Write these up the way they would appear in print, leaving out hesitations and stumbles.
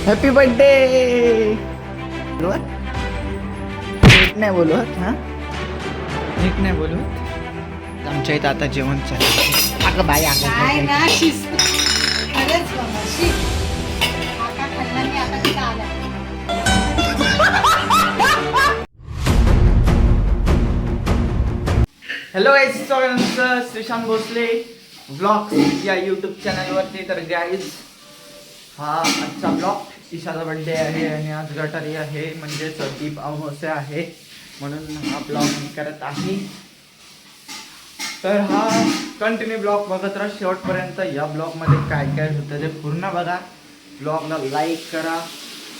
Happy birthday. नीट नाही बोलवत हा, नीट नाही बोलवत. आमच्या इथं आता जेवण चालू. अगं बाई काय ना शिस्त. खरंच बाबा काका खाल्ला मी आता तिथं आला. हॅलो गाईज, स्वागत श्रीशांत भोसले ब्लॉग्स या यूट्यूब चॅनलवरती. तर गाईज हा आजचा ब्लॉग. ईशाचा बर्थडे आहे आणि आज गटारी आहे, म्हणजे दीप अमावस्या आहे, म्हणून हा ब्लॉग मी करत आहे. तर हा कंटिन्यू ब्लॉग बघत राहा शेवटपर्यंत. या ब्लॉगमध्ये काय काय होतं ते पूर्ण बघा. ब्लॉगला लाईक करा,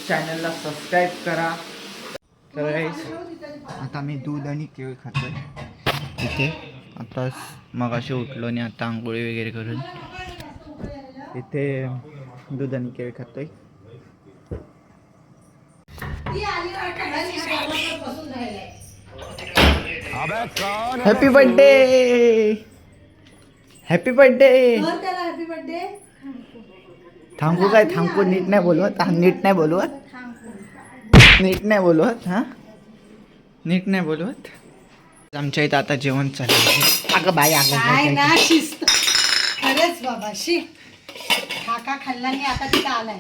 चॅनलला सबस्क्राईब करा. तर गाईज आता मी दूध आणि केळ खातोय इथे. आता मगाशी उठलो आणि आता आंघोळी वगैरे करून इथे दूध आणि केळ खातोय. Happy birthday. Happy birthday. Happy birthday. थांबू काय? थांबू नीट नाही बोलवत, नीट नाही बोलवत, नीट नाही बोलवत हा, नीट नाही बोलवत. आमच्या इथं आता जेवण चालू आहे. अगं बाई काय ना शिस्त. खरंच बाबा काका खाल्ला मी आता तिथं आलाय.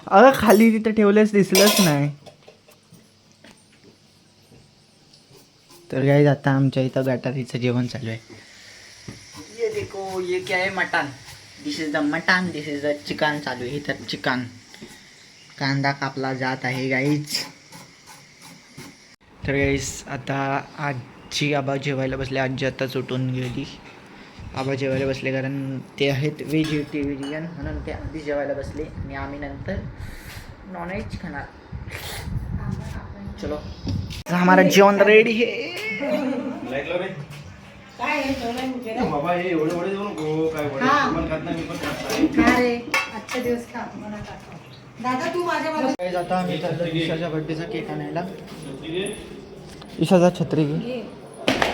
अगं खाली तिथं ठेवलंच दिसलंच नाही. तर गाईज आता आमच्या इथं गटारीचं जेवण चालू आहे. ये देखो, ये क्या है? Mutton. This is the mutton, this is the chicken. चालू आहे तर चिकन. कांदा कापला जात आहे गाईज. तर गाईज आता आजी आबा जेवायला बसले. आजी आत्ताच उठून गेली. आबा जेवायला बसले कारण ते आहेत व्हेजिटेरियन, म्हणून ते आधी जेवायला बसले आणि आम्ही नंतर नॉनव्हेज खाणार. चलो हमारा जेवण रेडी है. काय बाबा हे एवढे एवढे देऊ नको. काय पण खात नाही, मी पण खात नाही. रे आजच्या दिवस खा मला काका. दादा तू माझ्या गाईज आता आम्ही चाललो ईशाच्या बर्थडेचा केक आणायला. ईशाचा छत्री घे.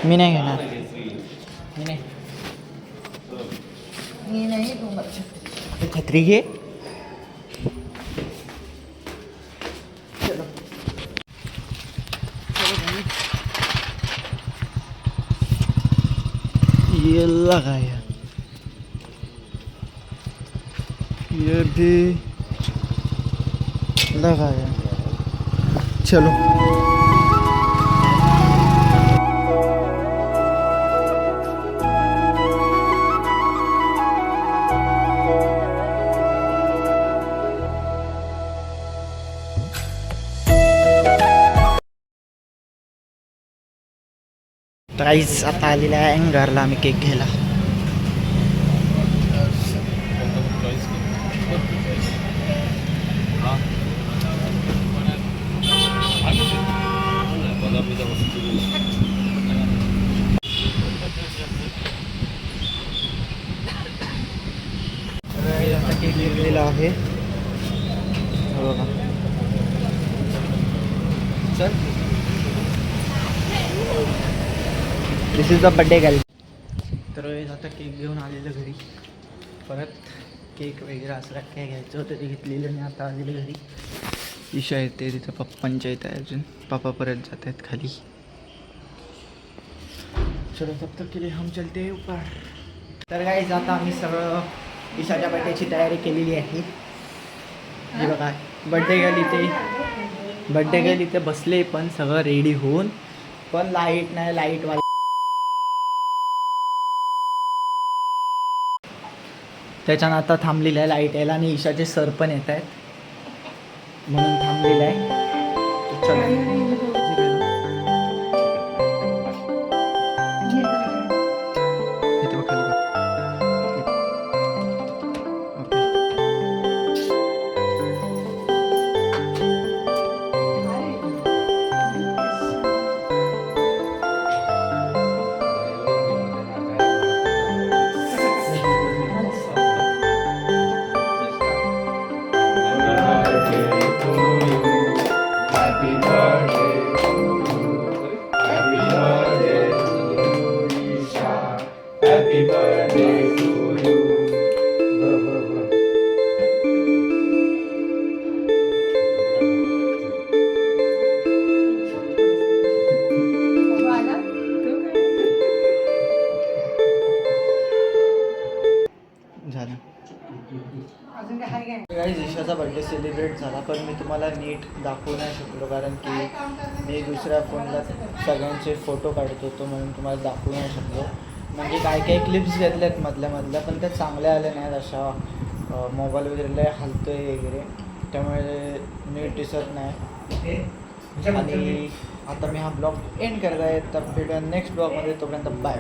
मी नाही घेणार, मी नाही. मी नाही तू छत्री घे. ये लगाया, ये भी लगाया. चलो प्राईस आता आलेला आहे घरला आम्ही केक घ्यायला. आता केक घेतलेला आहे बघा. चल, दिस इज द बर्थडे गर्ल. तर आता केक घेऊन आलेलं घरी. परत केक वगैरे असं काय घ्यायचं होतं ते घेतलेलं आणि आता आलेलं घरी. ईशा येते तिथं पप्पांच्या इथं आहे अजून. पप्पा परत जात आहेत खाली. चलो तब तक के लिए हम चलते हैं ऊपर. तर गाईज आता आम्ही सगळं ईशाच्या बर्थडेची तयारी केलेली आहे. हे बघा बर्थडे गर्ल इथे बसले, पण सगळं रेडी होऊन, पण लाईट नाही. लाईटवाला त्याच्यानं आता थांबलेलं आहे लाईट यायला, आणि ईशाचे सर पण येत आहेत म्हणून थांबलेलं आहे. चला इथे बघ खाली बघ. ओके. Happy birthday. अजून काय हाय काय गाईज ईशाचा बर्थडे सेलिब्रेट झाला पण मी तुम्हाला नीट दाखवू नाही शकलो कारण की मी दुसऱ्या फोनला सगळ्यांचे फोटो काढत होतो म्हणून तुम्हाला दाखवू नाही शकलो. म्हणजे काय काही क्लिप्स घेतल्यात मधल्या पण त्या चांगल्या आल्या नाहीत अशा मोबाईल वगैरे लय हलतोय वगैरे त्यामुळे नीट दिसत नाही. आणि आता मी हा ब्लॉग एंड करत आहे तर भेटूया नेक्स्ट ब्लॉगमध्ये. तोपर्यंत बाय.